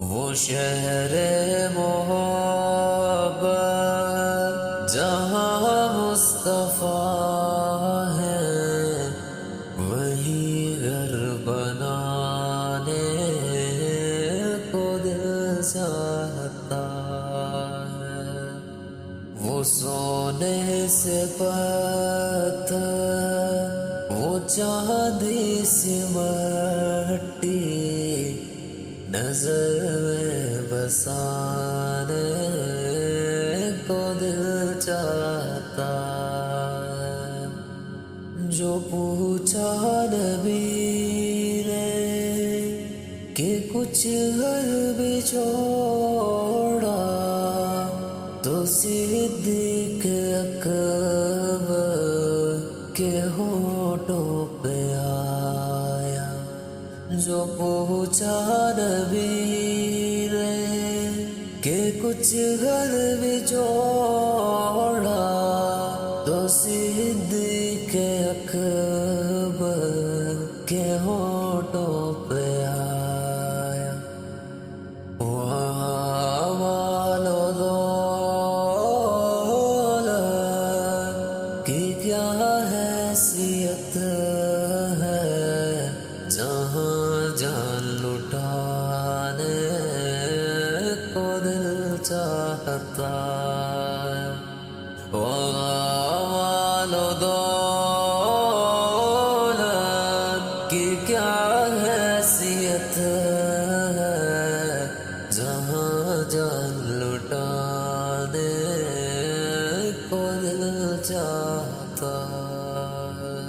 وہ شہر محبت جہاں مصطفیٰ ہے، وہی گھر بنانے کو دل چاہتا ہے۔ وہ سونے سے پتھر، وہ چاندی سی مٹی، نظر میں بسانے کو دل چاہتا ہے۔ جو پوچھا نبی نے کہ کچھ گھر بھی چھوڑا، تو صدیق اکبر کے ہونٹوں پہ آیا۔ جو پوچھا نبی نے کہ کچھ گھر بھی چھوڑا، تو صدیق اکبر کے ہونٹوں پہ آیا۔ وہاں مال و دولت کی کیا حیثیت ہے، جہاں جان لٹانے کو دل چاہتا ہے۔ وہاں مال و دولت کی کیا حیثیت ہے، جہاں جان لٹانے کو دل چاہتا ہے۔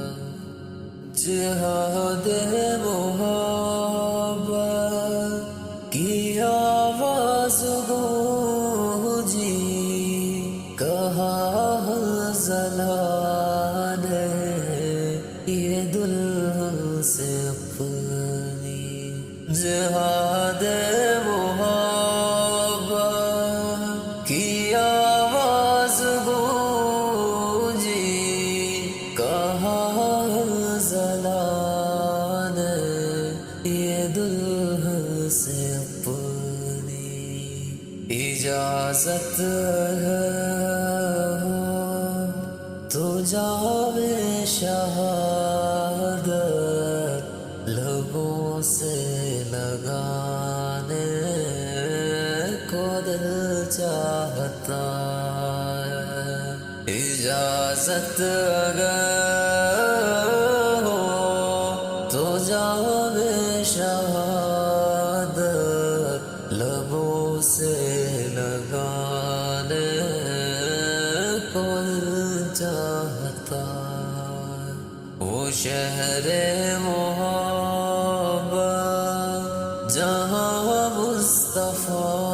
جہاد محبت کی آواز گونجی، کہا حنظلہ نے یہ دلہن سے اپنی۔ جہاد محبت کی آواز گونجی، کہا حنظلہ نے یہ دلہن سے اپنی۔ اجازت ہے تو جاوے شہادت لبوں سے لگانے کو دل چاہتا ہے۔ اجازت اگر ہو تو جاوے شہادت لبوں سے لگانے کو دل چاہتا ہے۔ وہ شہر محبت جہاں مصطفیٰ